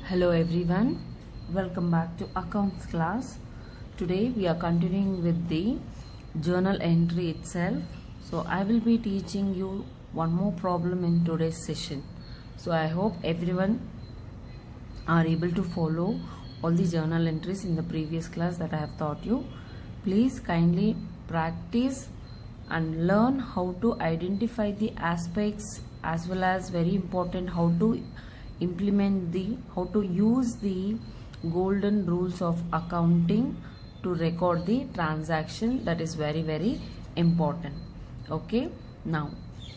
Hello everyone, welcome back to accounts class. Today we are continuing with the journal entry itself. So I will be teaching you one more problem in today's session. So I hope everyone are able to follow all the journal entries in the previous class that I have taught you. Please kindly practice and learn how to identify the aspects, as well as very important, how to use the golden rules of accounting to record the transaction. That is very important. Okay, now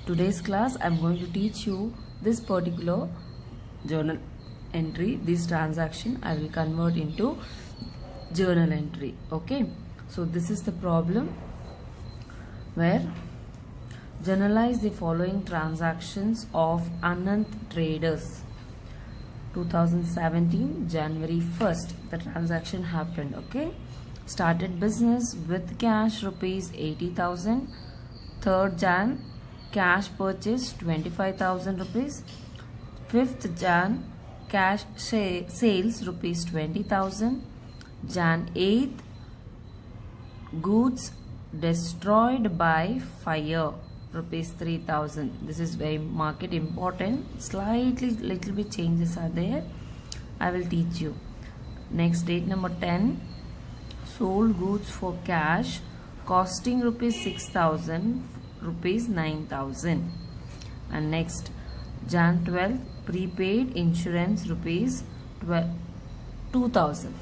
today's class I'm going to teach you this particular journal entry. This transaction I will convert into journal entry. Okay, so this is the problem where journalize the following transactions of Anant Traders. 2017 January 1st the transaction happened. Okay, started business with cash rupees 80,000. 3rd Jan cash purchase 25,000 rupees. 5th Jan cash sales rupees 20,000. Jan 8th goods destroyed by fire rupees 3,000. This is very market important. Slightly little bit changes are there. I will teach you. Next, date number 10, sold goods for cash costing rupees 6,000, rupees 9,000. And next, Jan 12, prepaid insurance rupees 2,000.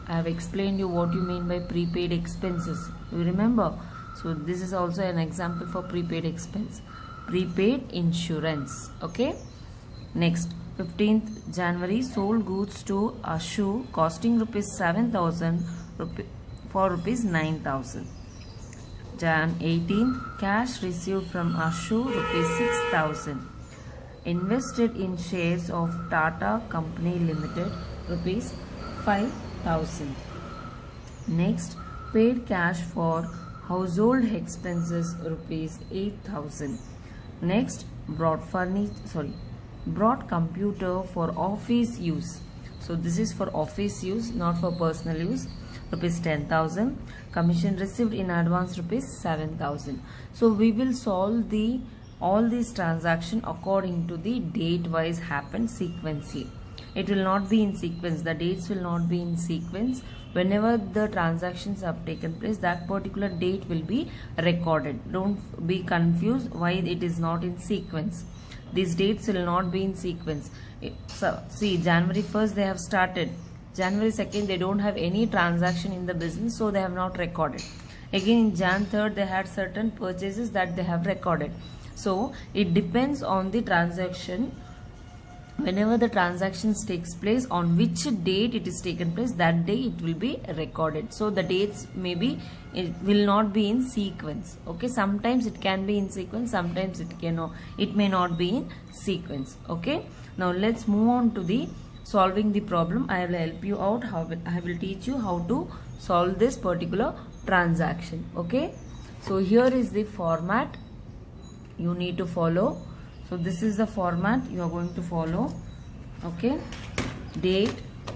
I have explained you what you mean by prepaid expenses. Do you remember? So this is also an example for prepaid expense. Prepaid insurance. Okay. Next, 15th January sold goods to Ashu costing rupees 7,000 for rupees 9,000. Jan 18th cash received from Ashu rupees 6,000. Invested in shares of Tata Company Limited rupees 5,000. Next, paid cash for household expenses rupees 8,000. Next, brought computer for office use. So this is for office use, not for personal use, rupees 10,000. Commission received in advance rupees 7,000. So we will solve all these transactions according to the date wise happened sequentially. It will not be in sequence. The dates will not be in sequence. Whenever the transactions have taken place, that particular date will be recorded. Don't be confused why it is not in sequence. These dates will not be in sequence. So see, January 1st they have started. January 2nd they don't have any transaction in the business, so they have not recorded. Again in Jan 3rd they had certain purchases that they have recorded. So it depends on the transaction. Whenever the transactions takes place, on which date it is taken place, that day it will be recorded. So the dates maybe it will not be in sequence. Okay, sometimes it can be in sequence, sometimes it may not be in sequence. Okay, now let's move on to the solving the problem. I will help you out. I will teach you how to solve this particular transaction. Okay, so here is the format you need to follow. So this is the format you are going to follow. Okay, date,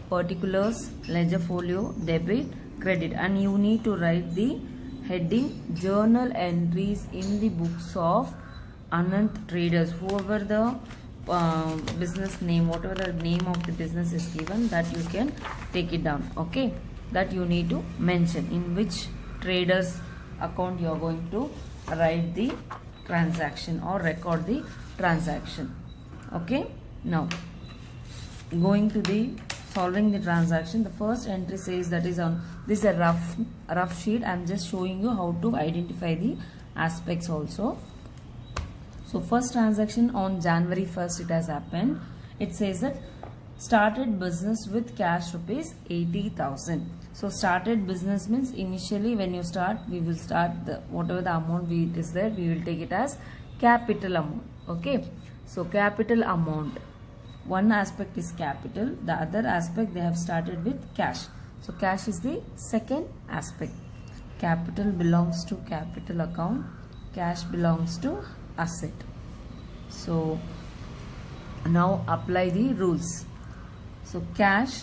particulars, ledger folio, debit, credit, and you need to write the heading journal entries in the books of Anant Traders. Whoever the business name, whatever the name of the business is given, that you can take it down. Okay, that you need to mention in which traders account you are going to write the transaction or record the transaction. Okay, now going to the solving the transaction. The first entry says, that is on this is a rough sheet. I am just showing you how to identify the aspects also. So first transaction on January 1st it has happened. It says that started business with cash rupees 80,000. So started business means initially when you start, we will start whatever the amount is there, we will take it as capital amount. Okay, so capital amount, one aspect is capital, the other aspect they have started with cash. So cash is the second aspect. Capital belongs to capital account, cash belongs to asset. So now apply the rules. So cash,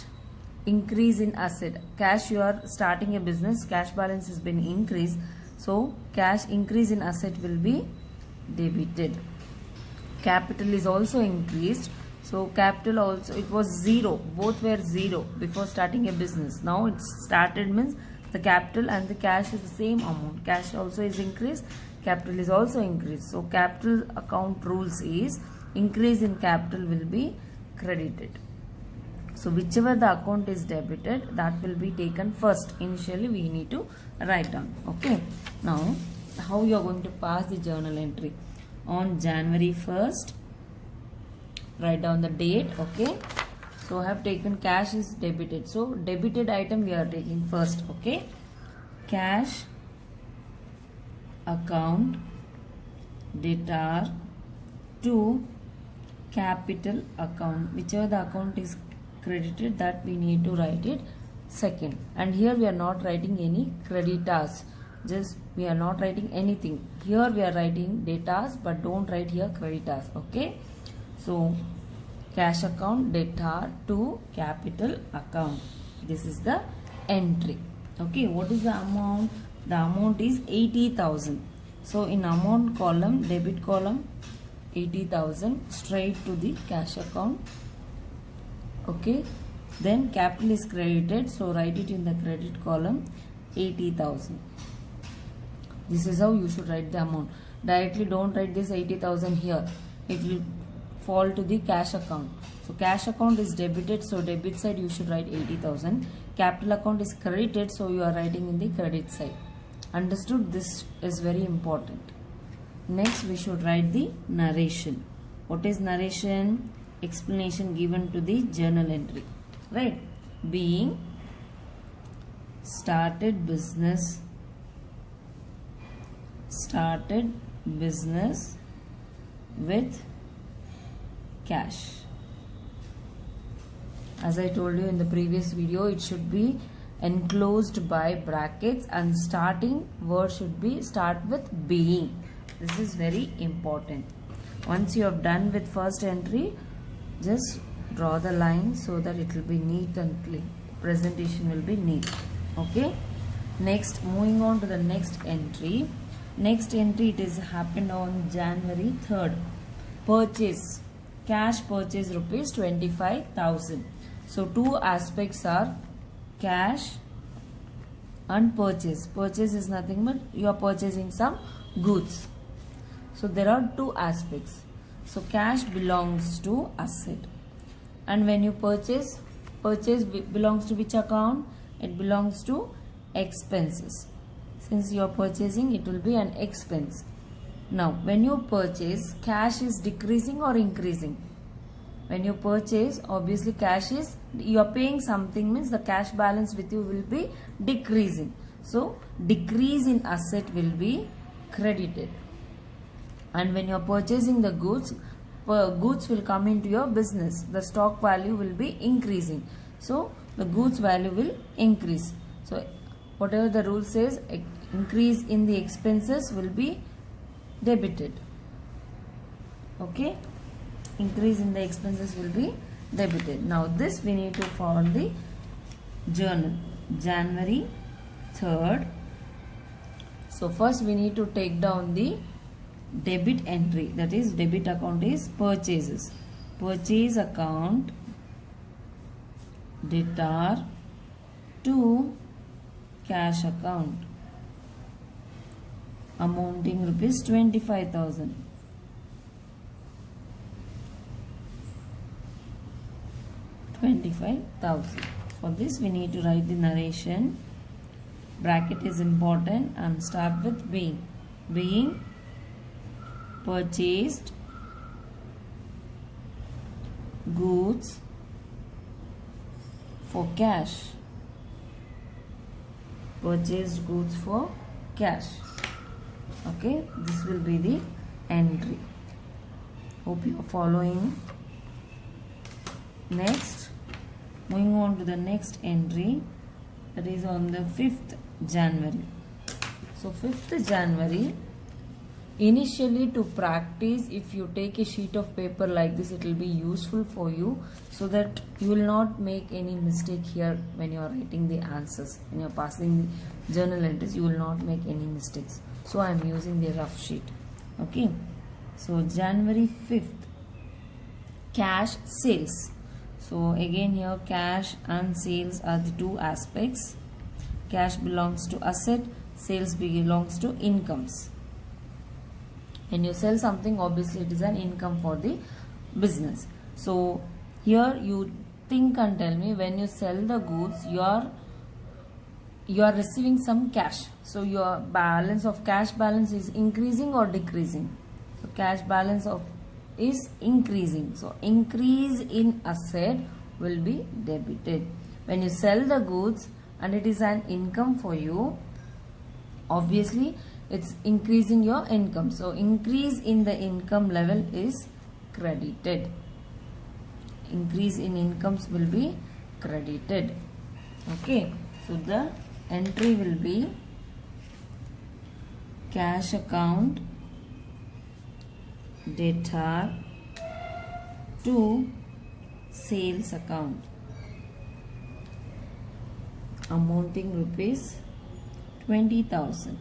increase in asset. Cash, you are starting a business, cash balance has been increased. So cash increase in asset will be debited. Capital is also increased. So capital also, it was zero. Both were zero before starting a business. Now it started means the capital and the cash is the same amount. Cash also is increased. Capital is also increased. So capital account rules is increase in capital will be credited. So whichever the account is debited, that will be taken first. Initially we need to write down. Okay. Now how you are going to pass the journal entry? On January 1st, write down the date. Okay. So I have taken cash is debited. So debited item we are taking first. Okay. Cash account debtor to capital account. Whichever the account is credited, that we need to write it second. And here we are not writing any creditors. Just we are not writing anything. Here we are writing debtors, but don't write here creditors. Okay. So cash account debtor to capital account. This is the entry. Okay. What is the amount? The amount is 80,000. So in amount column, debit column, 80,000 straight to the cash account. Okay. Then capital is credited. So write it in the credit column, 80,000. This is how you should write the amount. Directly don't write this 80,000 here. It will fall to the cash account. So cash account is debited. So debit side you should write 80,000. Capital account is credited. So you are writing in the credit side. Understood? This is very important. Next we should write the narration. What is narration? Explanation given to the journal entry. Right? Being started business with cash. As I told you in the previous video, it should be enclosed by brackets and starting word should be start with being. This is very important. Once you have done with first entry, just draw the line so that it will be neat and clean. Presentation will be neat. Okay. Next, moving on to the next entry. Next entry, it is happened on January 3rd. Purchase. Cash purchase rupees 25,000. So two aspects are cash and purchase. Purchase is nothing but you are purchasing some goods. So there are two aspects. So cash belongs to asset. And when you purchase belongs to which account? It belongs to expenses. Since you are purchasing, it will be an expense. Now, when you purchase, cash is decreasing or increasing? When you purchase, obviously cash is, you are paying something means the cash balance with you will be decreasing. So, decrease in asset will be credited. And when you are purchasing the goods, goods will come into your business. The stock value will be increasing. So, the goods value will increase. So, whatever the rule says, increase in the expenses will be debited. Okay. Increase in the expenses will be debited. Now this we need to follow the journal. January 3rd. So first we need to take down the debit entry. That is debit account is purchases. Purchase account debtor to cash account amounting rupees 25,000. 25,000. For this we need to write the narration. Bracket is important and start with being. Being purchased goods for cash. Purchased goods for cash. Okay, this will be the entry. Hope you are following. Next, moving on to the next entry, that is on the 5th January. So 5th January, initially to practice, if you take a sheet of paper like this, it will be useful for you, so that you will not make any mistake here when you are writing the answers. When you are passing the journal entries, you will not make any mistakes. So I am using the rough sheet. Okay, so January 5th, cash sales. So again here cash and sales are the two aspects. Cash belongs to asset, sales belongs to incomes. When you sell something, obviously it is an income for the business. So here you think and tell me, when you sell the goods, you are receiving some cash. So your balance of cash balance is increasing or decreasing? So cash balance is increasing. So increase in asset will be debited. When you sell the goods and it is an income for you, obviously it's increasing your income. So increase in the income level is credited. Increase in incomes will be credited. Okay, so the entry will be cash account debtor to sales account, amounting rupees 20,000.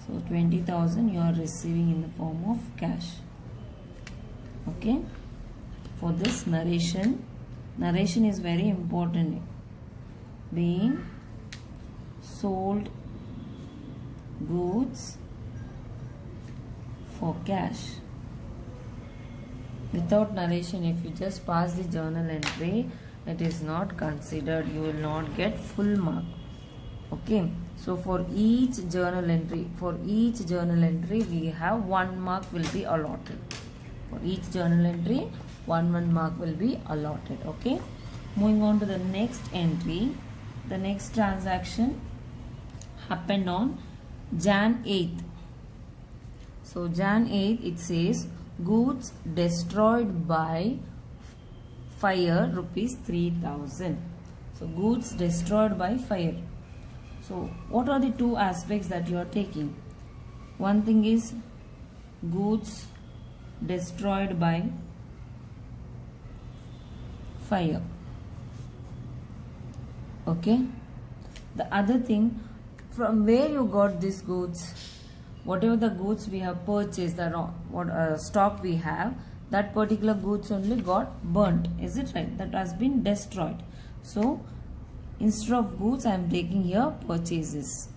So 20,000 you are receiving in the form of cash. Okay, for this narration is very important. Being sold goods for cash. Without narration, if you just pass the journal entry, it is not considered. You will not get full mark. Okay, so for each journal entry, we have 1 mark will be allotted. For each journal entry, 1 mark will be allotted. Okay, moving on to the next entry. The next transaction happened on Jan 8th. So Jan 8th, it says goods destroyed by fire rupees 3,000. So goods destroyed by fire. So what are the two aspects that you are taking? One thing is goods destroyed by fire. Okay, the other thing, from where you got these goods, whatever the goods we have purchased, what stock we have, that particular goods only got burnt. Is it right? That has been destroyed. So instead of goods, I am taking here purchases.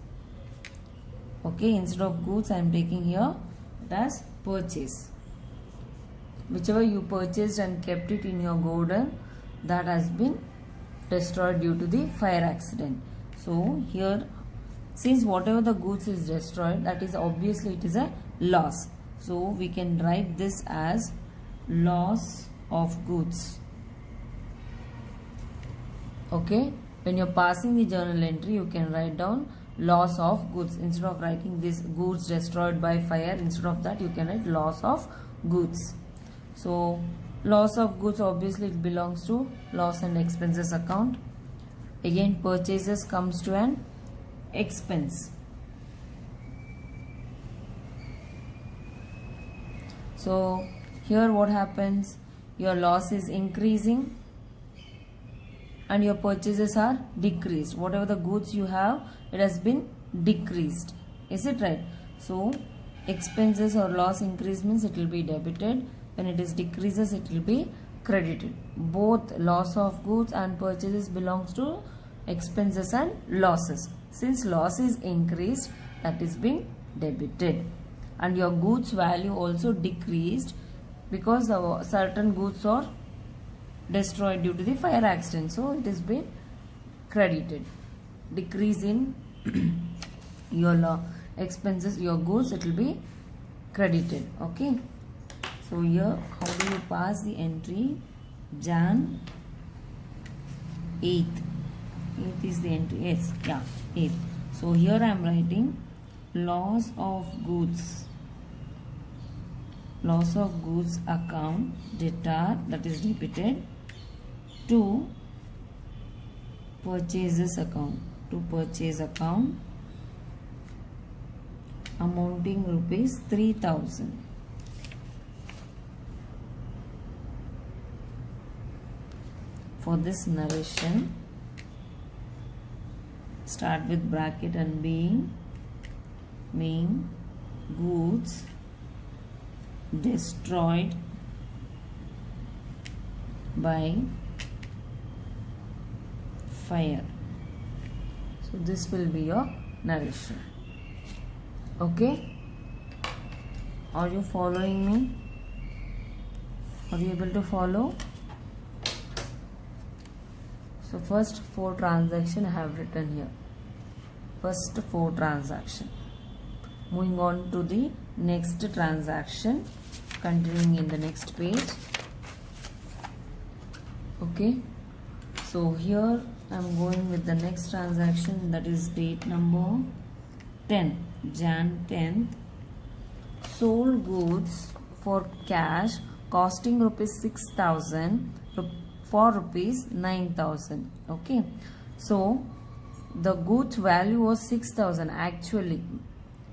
Okay, instead of goods, I am taking here it as purchase. Whichever you purchased and kept it in your godown, that has been destroyed due to the fire accident. So here, since whatever the goods is destroyed, that is obviously it is a loss. So we can write this as loss of goods. Okay, when you're passing the journal entry, you can write down loss of goods. Instead of writing this goods destroyed by fire, instead of that you can write loss of goods. So loss of goods, obviously it belongs to loss and expenses account. Again, purchases comes to an expense. So here what happens? Your loss is increasing and your purchases are decreased. Whatever the goods you have, it has been decreased. Is it right? So expenses or loss increase means it will be debited. When it is decreases, it will be credited. Both loss of goods and purchases belongs to expenses and losses. Since loss is increased, that is being debited. And your goods value also decreased because certain goods are destroyed due to the fire accident. So it is been credited. Decrease in your expenses, your goods, it will be credited. Okay. So here, how do you pass the entry? Jan 8th. 8th is the entry. Yes, yeah, 8th. So here I am writing loss of goods. Loss of goods account debtor, that is debited, to purchases account. To purchase account, amounting rupees 3000. For this narration, start with bracket and being goods destroyed by fire. So this will be your narration. Okay? Are you following me? Are you able to follow? So first 4 transactions I have written here. First 4 transactions. Moving on to the next transaction, continuing in the next page. Okay. So here I am going with the next transaction, that is date number 10, Jan 10th. Sold goods for cash costing rupees 6,000 for rupees 9,000. Okay. So the goods value was 6,000 actually,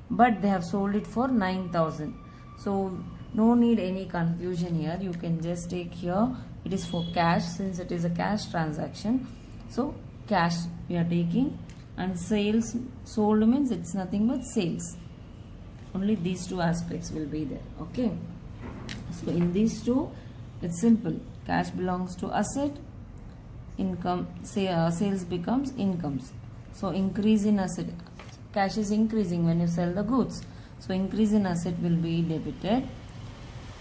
but they have sold it for 9,000. So no need any confusion here. You can just take here, it is for cash, since it is a cash transaction. So cash we are taking, and sales, sold means it's nothing but sales. Only these 2 aspects will be there. Okay. So in these 2, it's simple. Cash belongs to asset, income, sales becomes incomes. So increase in asset, cash is increasing when you sell the goods. So increase in asset will be debited.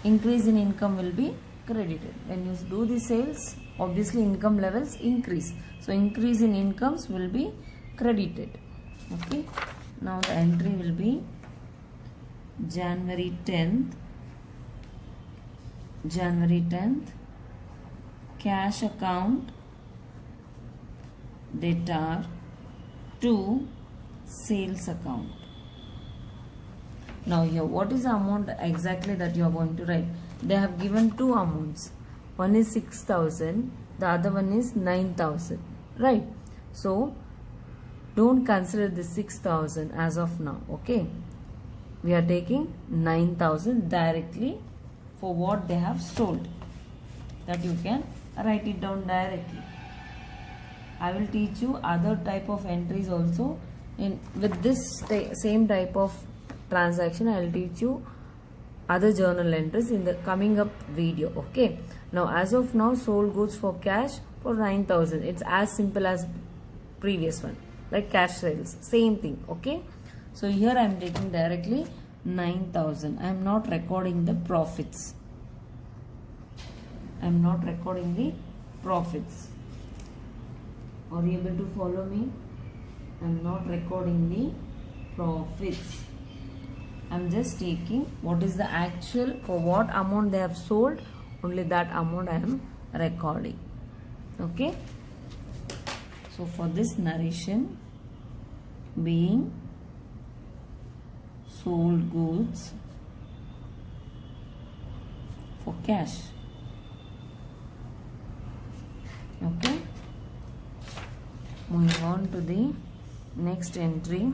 Increase in income will be credited. When you do the sales, obviously income levels increase. So increase in incomes will be credited. Okay. Now the entry will be January 10th. Cash account debtor to sales account. Now here, what is the amount exactly that you are going to write? They have given 2 amounts. One is 6,000, the other one is 9,000. Right? So don't consider the 6,000 as of now. Okay? We are taking 9,000 directly for what they have sold. That you can write it down directly. I will teach you other type of entries also. With this same type of transaction, I will teach you other journal entries in the coming up video. Okay. Now as of now, sold goods for cash for 9,000. It's as simple as previous one, like cash sales, same thing. Okay. So here I am taking directly 9,000. I am not recording the profits. I am not recording the profits. Are you able to follow me? I am not recording the profits. I am just taking what is the actual, for what amount they have sold, only that amount I am recording. Okay. So for this narration, being sold goods for cash. Okay. Moving on to the next entry.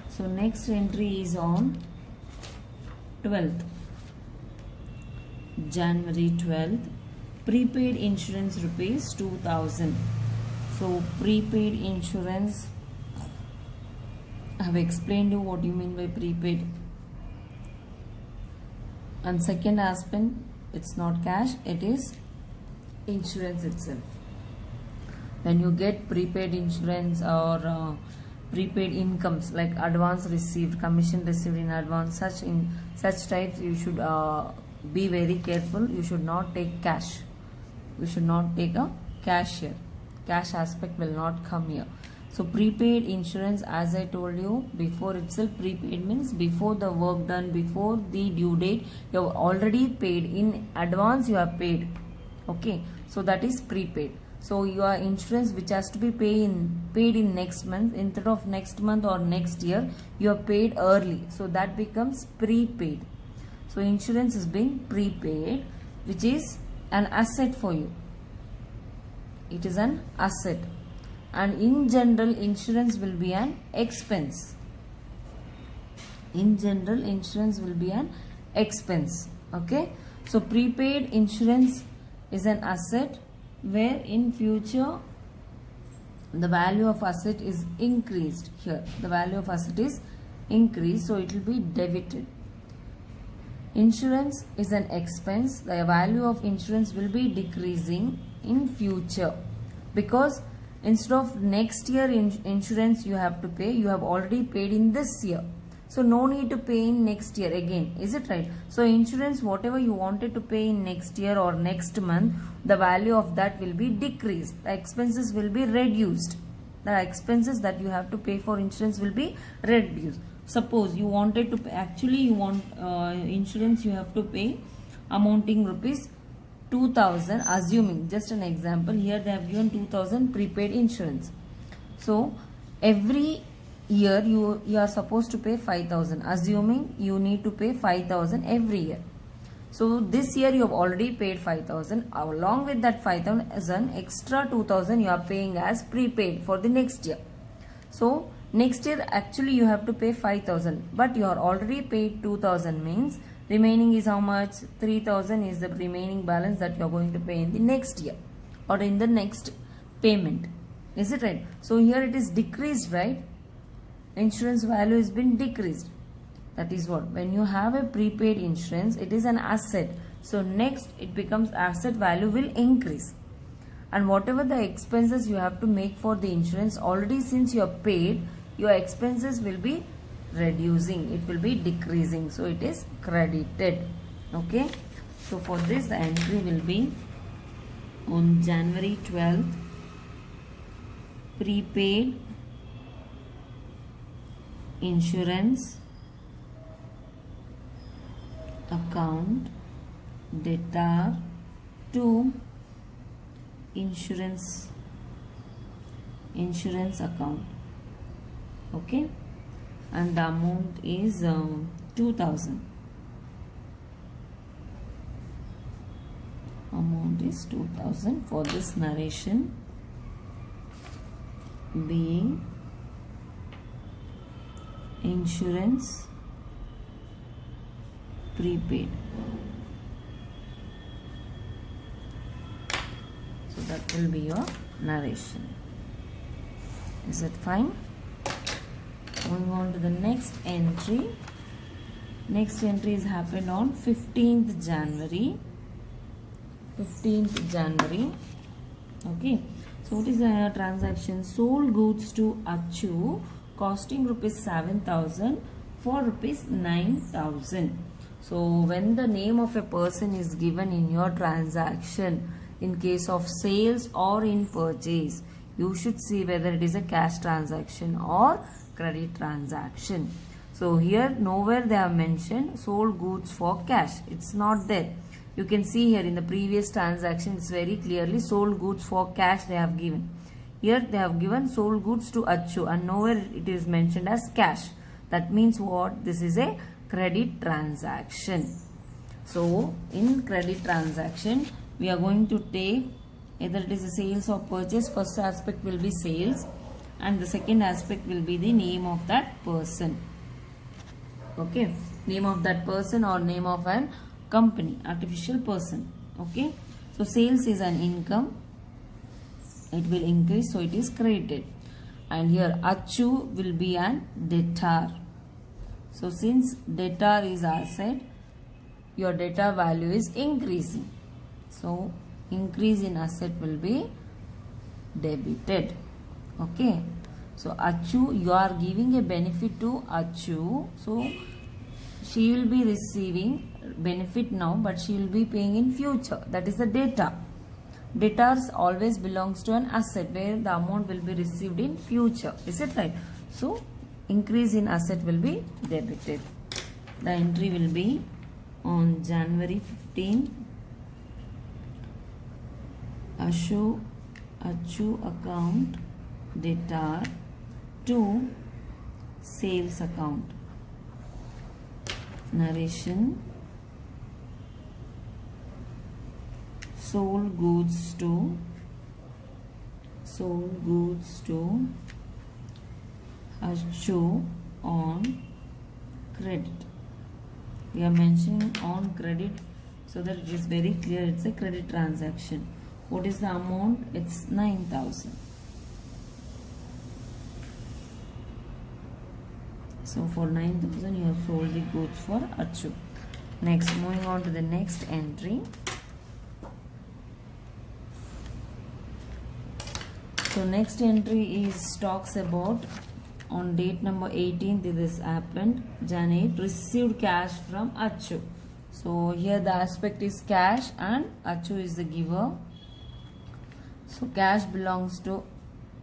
So next entry is on 12th, January 12th. Prepaid insurance rupees 2,000. So prepaid insurance, I have explained you what you mean by prepaid. And second aspect, it's not cash, it is insurance itself. When you get prepaid insurance or prepaid incomes like advance received, commission received in advance, such types, you should be very careful. You should not take cash. You should not take a cash here. Cash aspect will not come here. So prepaid insurance, as I told you before itself, prepaid means before the work done, before the due date, you have already paid. In advance you have paid. Okay, so that is prepaid. So your insurance which has to be paid in next month, instead of next month or next year, you have paid early. So that becomes prepaid. So insurance is being prepaid, which is an asset for you. It is an asset. and in general insurance will be an expense. In general insurance will be an expense. Okay, so prepaid insurance is an asset where in future the value of asset is increased. Here the value of asset is increased, so it will be debited. Insurance is an expense. The value of insurance will be decreasing in future, because instead of next year insurance you have to pay, you have already paid in this year. So no need to pay in next year again. Is it right? So insurance, whatever you wanted to pay in next year or next month, the value of that will be decreased. The expenses will be reduced. The expenses that you have to pay for insurance will be reduced. Suppose you wanted to pay, actually you want insurance, you have to pay amounting rupees 2000, assuming, just an example, here they have given 2000 prepaid insurance. So every year you are supposed to pay 5000, assuming you need to pay 5000 every year. So this year you have already paid 5000. Along with that 5000, extra 2000 you are paying as prepaid for the next year. So next year actually you have to pay 5000, but you are already paid 2000, means remaining is how much? 3000 is the remaining balance that you are going to pay in the next year or in the next payment. Is it right? So here it is decreased, right? Insurance value has been decreased. That is what, when you have a prepaid insurance, it is an asset. So next it becomes asset value will increase. And whatever the expenses you have to make for the insurance, already since you are paid, your expenses will be reducing. It will be decreasing. So it is credited. Okay. So for this the entry will be on January 12th, prepaid insurance account debtor to insurance account. Okay, and the amount is 2000. Amount is 2000 for this narration being insurance prepaid. So that will be your narration. Is it fine? Moving on to the next entry. Next entry is happened on 15th January. 15th January. Okay. So what is the transaction? Sold goods to Achu costing rupees 7000 for rupees 9000. So when the name of a person is given in your transaction, in case of sales or in purchase, you should see whether it is a cash transaction or credit transaction. So here nowhere they have mentioned sold goods for cash. It's not there. You can see here in the previous transaction, it's very clearly sold goods for cash they have given. Here they have given sold goods to Achu and nowhere it is mentioned as cash. That means what? This is a credit transaction. So in credit transaction, we are going to take either it is a sales or purchase. First aspect will be sales and the second aspect will be the name of that person. Okay, name of that person or name of an company, artificial person. Okay, so sales is an income. It will increase, so it is credited. And here Achu will be an debtor. So since debtor is asset, your debtor value is increasing. So increase in asset will be debited. Okay. So Achu, you are giving a benefit to Achu. So she will be receiving benefit now, but she will be paying in future. That is the debtor. Debtors always belongs to an asset where the amount will be received in future. Is it right? So increase in asset will be debited. The entry will be on January 15. Achu account debtor to sales account. Narration: sold goods to Achu on credit. We are mentioning on credit so that it is very clear it's a credit transaction. What is the amount? It's 9,000. So for 9,000 you have sold the goods for Achu. Next, moving on to the next entry. So next entry is talks about on date number 18th this happened. Janet received cash from Achu. So here the aspect is cash and Achu is the giver. So cash belongs to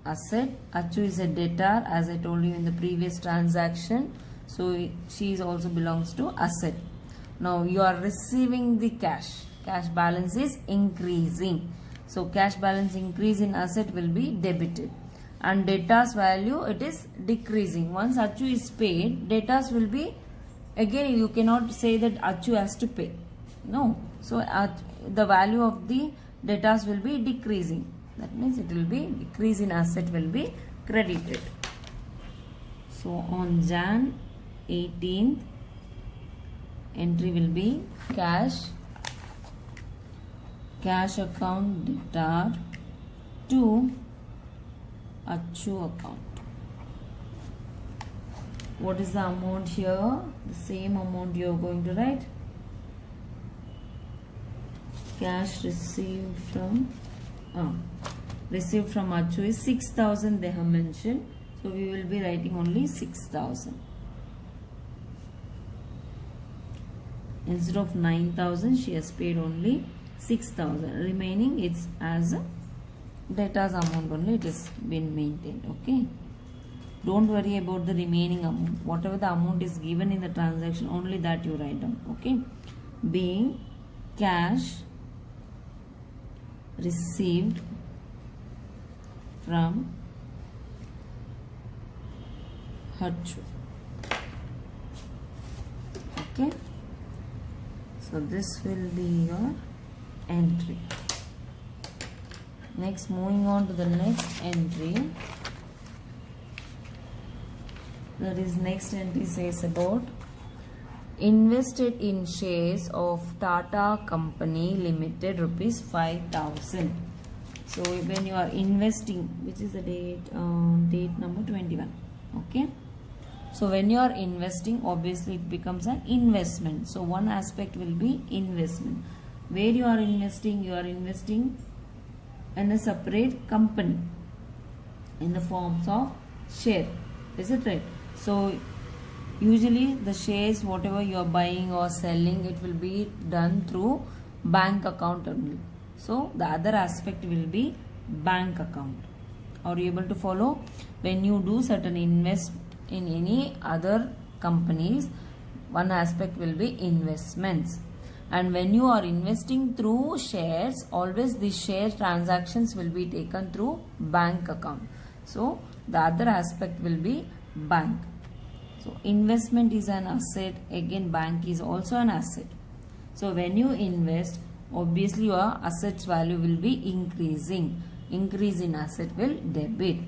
asset. Achu is a debtor as I told you in the previous transaction. So she is also belongs to asset. Now you are receiving the cash. Cash balance is increasing. So cash balance increase in asset will be debited. And debtor's value it is decreasing. Once Achu is paid, debtors will be, again you cannot say that Achu has to pay. No. So the value of the debtors will be decreasing. That means it will be decrease in asset will be credited. So on Jan 18th entry will be cash account debtor to Achu account. What is the amount here? The same amount you are going to write. Cash received from Achu is 6,000 they have mentioned. So we will be writing only 6,000. Instead of 9,000 she has paid only 6,000. Remaining it's as a debtor's amount only it is been maintained. Okay. Don't worry about the remaining amount. Whatever the amount is given in the transaction only that you write down. Okay. Being cash received from Achu. Okay. So this will be your entry. Next, moving on to the next entry. That is next entry says about invested in shares of Tata Company Limited rupees 5,000. So when you are investing, which is the date number 21. Okay. So when you are investing, obviously it becomes an investment. So one aspect will be investment. Where you are investing in a separate company in the forms of share. Is it right? So usually the shares whatever you are buying or selling, it will be done through bank account only. So the other aspect will be bank account. Are you able to follow? When you do certain invest in any other companies, one aspect will be investments. And when you are investing through shares, always the share transactions will be taken through bank account. So the other aspect will be bank. So investment is an asset. Again, bank is also an asset. So when you invest, obviously your assets value will be increasing. Increase in asset will debit.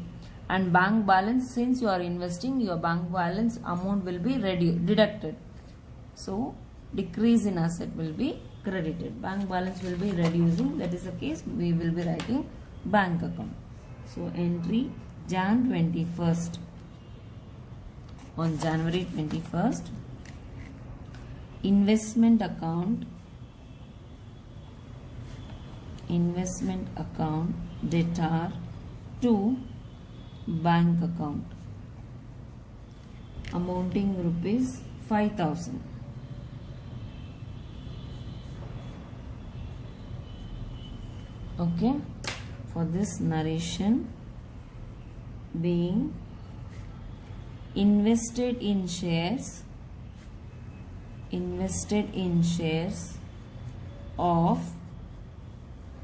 And bank balance, since you are investing, your bank balance amount will be deducted. So decrease in asset will be credited. Bank balance will be reducing. That is the case. We will be writing bank account. So entry Jan 21st. On January 21st, investment account debtor to bank account amounting rupees 5,000. Okay, for this narration being invested in shares of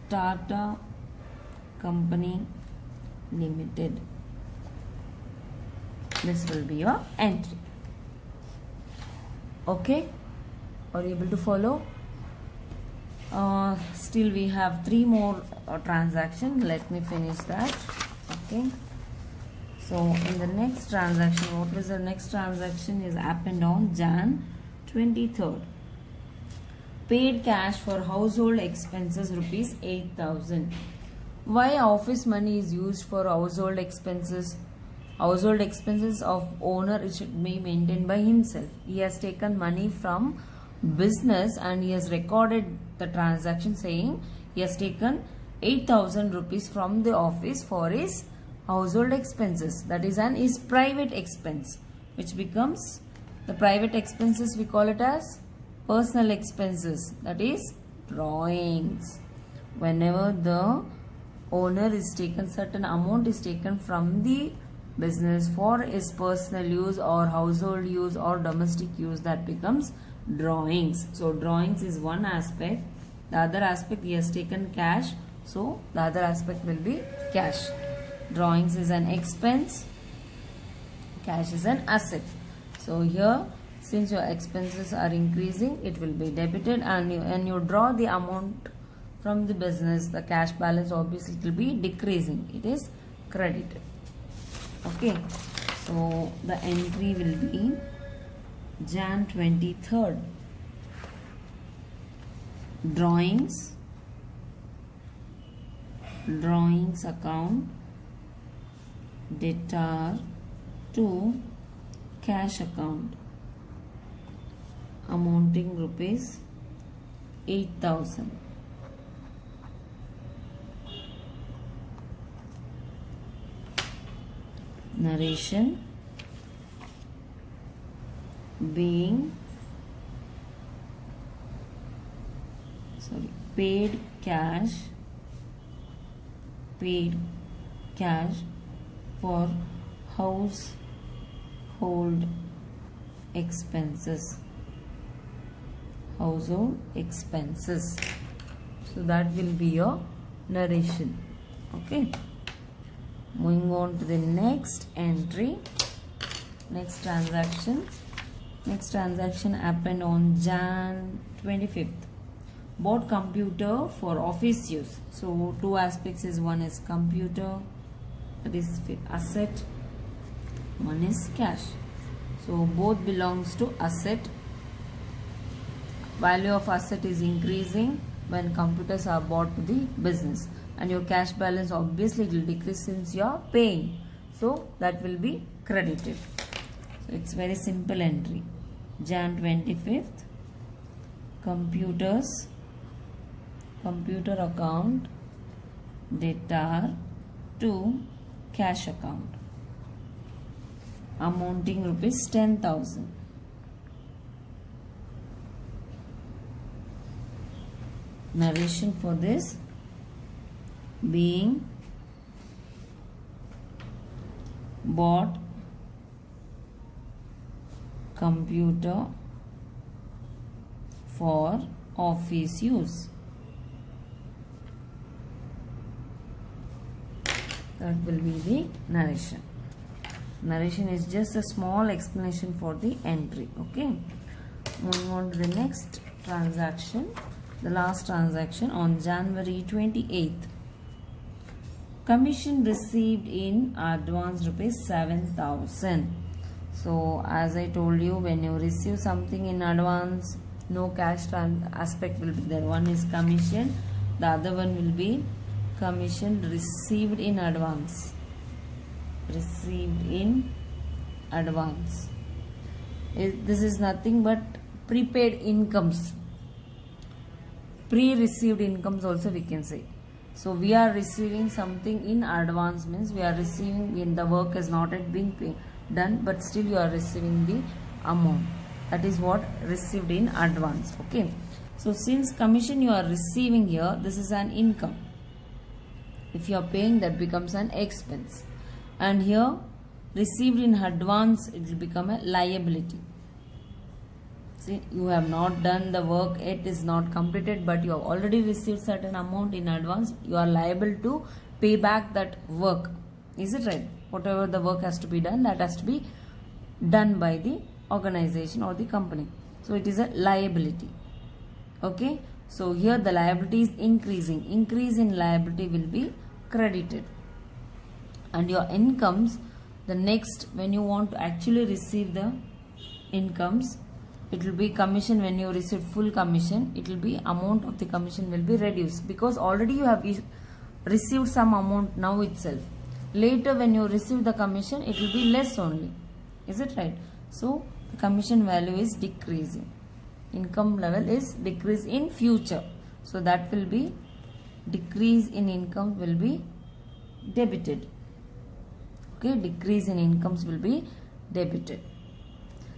Tata Company Limited. This will be your entry. Okay, are you able to follow? Still we have 3 more transactions. Let me finish that. Okay. So in the next transaction, what was the next transaction is happened on Jan 23rd. Paid cash for household expenses rupees 8,000. Why office money is used for household expenses? Household expenses of owner, it should be maintained by himself. He has taken money from business and he has recorded the transaction saying he has taken 8,000 rupees from the office for his household expenses. That is his private expense, which becomes the private expenses, we call it as personal expenses, that is drawings. Whenever the owner is taken, certain amount is taken from the business for his personal use or household use or domestic use, that becomes drawings. So drawings is one aspect. The other aspect, he has taken cash, so the other aspect will be cash. Drawings is an expense, cash is an asset. So here, since your expenses are increasing, it will be debited, and you draw the amount from the business, the cash balance obviously it will be decreasing, it is credited. Okay, so the entry will be Jan 23rd. Drawings account, debtor to cash account, amounting rupees 8,000. Narration: being paid cash for household expenses. So that will be your narration. Okay. Moving on to the next entry, next transaction. Next transaction happened on Jan 25th. Bought computer for office use. So two aspects is, one is computer, that is asset, one is cash. So both belongs to asset. Value of asset is increasing when computers are bought to the business, and your cash balance obviously will decrease since you are paying. So that will be credited. So it's very simple entry. Jan 25th, computer account, debtor to cash account, amounting rupees 10,000. Narration for this: being bought computer for office use. That will be the narration. Narration is just a small explanation for the entry. Okay. Moving on to the next transaction, the last transaction on January 28th. Commission received in advance rupees 7,000. So as I told you, when you receive something in advance, no cash aspect will be there. One is commission, the other one will be commission received in advance. Received in advance. This is nothing but prepaid incomes. Pre-received incomes also we can say. So we are receiving something in advance, means we are receiving when the work has not yet been done, but still you are receiving the amount. That is what received in advance. Okay. So since commission you are receiving here, this is an income. If you are paying, that becomes an expense. And here received in advance, it will become a liability. See, you have not done the work, it is not completed, but you have already received certain amount in advance. You are liable to pay back that work. Is it right? Whatever the work has to be done, that has to be done by the organization or the company. So it is a liability. Okay. So here the liability is increasing. Increase in liability will be credited. and your incomes, the next when you want to actually receive the incomes, it will be commission. When you receive full commission, it will be amount of the commission will be reduced, because already you have received some amount now itself. Later when you receive the commission, it will be less only. Is it right? So the commission value is decreasing. Income level is decrease in future. So that will be decrease in income will be debited. Okay, decrease in incomes will be debited.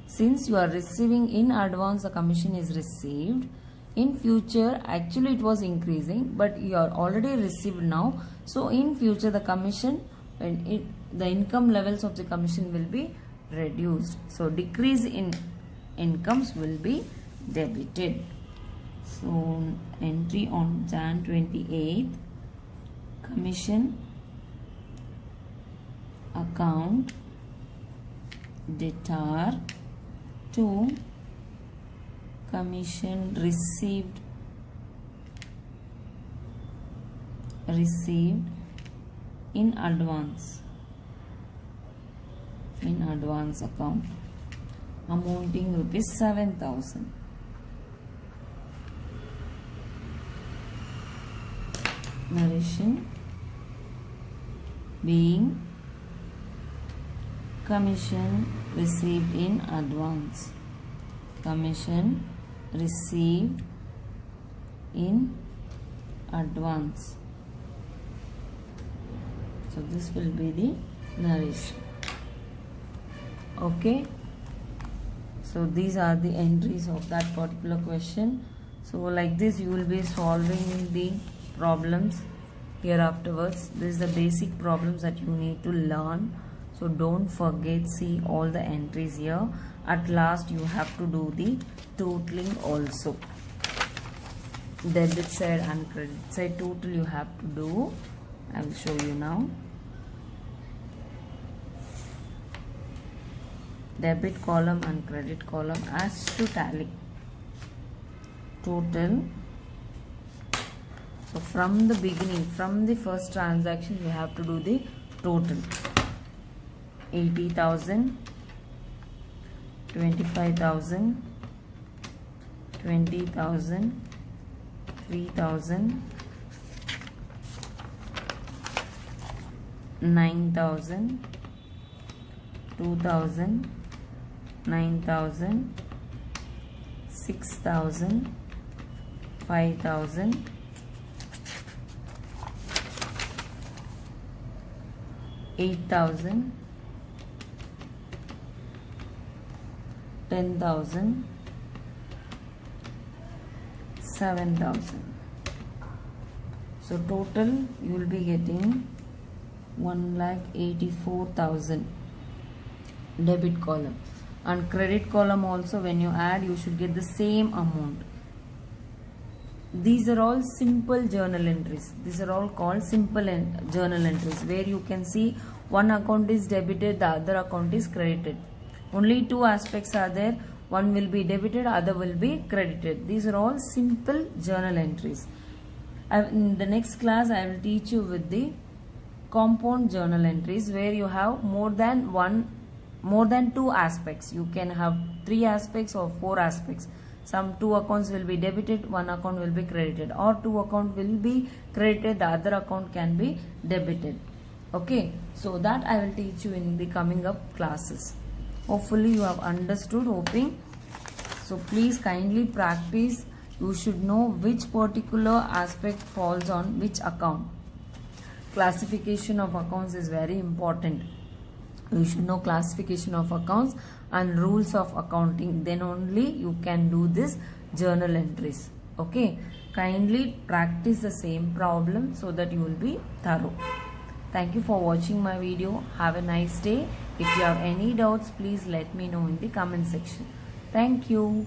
Since you are receiving in advance, the commission is received. In future, actually it was increasing, but you are already received now. So in future, the commission, the income levels of the commission will be reduced. So decrease in incomes will be debited. So entry on Jan 28th, commission account debtor to commission received in advance account amounting rupees 7,000. Narration being commission received in advance. Commission received in advance. So this will be the narration. Okay. So these are the entries of that particular question. So like this you will be solving the problems here afterwards. This is the basic problems that you need to learn. So don't forget, see all the entries here. At last you have to do the totaling also. Debit side and credit side total you have to do. I will show you now. Debit column and credit column has to tally. Total. So from the beginning, from the first transaction, you have to do the total. 80,000, 25,000, 20,000, 3,000, 9,000, 2,000, 9,000, 6,000, 5,000, 8,000, 10,000, 7,000. So total you will be getting 1,84,000 debit column, and credit column also when you add you should get the same amount. These are all simple journal entries. These are all called simple journal entries, where you can see one account is debited, the other account is credited. Only two aspects are there. One will be debited, other will be credited. These are all simple journal entries. In the next class, I will teach you with the compound journal entries, where you have more than two aspects. You can have 3 aspects or 4 aspects. Some 2 accounts will be debited, 1 account will be credited, or 2 account will be credited, the other account can be debited. Okay, so that I will teach you in the coming up classes. Hopefully you have understood, hoping. So please kindly practice. You should know which particular aspect falls on which account. Classification of accounts is very important. You should know classification of accounts and rules of accounting. Then only you can do this journal entries. Okay, kindly practice the same problem so that you will be thorough. Thank you for watching my video. Have a nice day. If you have any doubts, please let me know in the comment section. Thank you.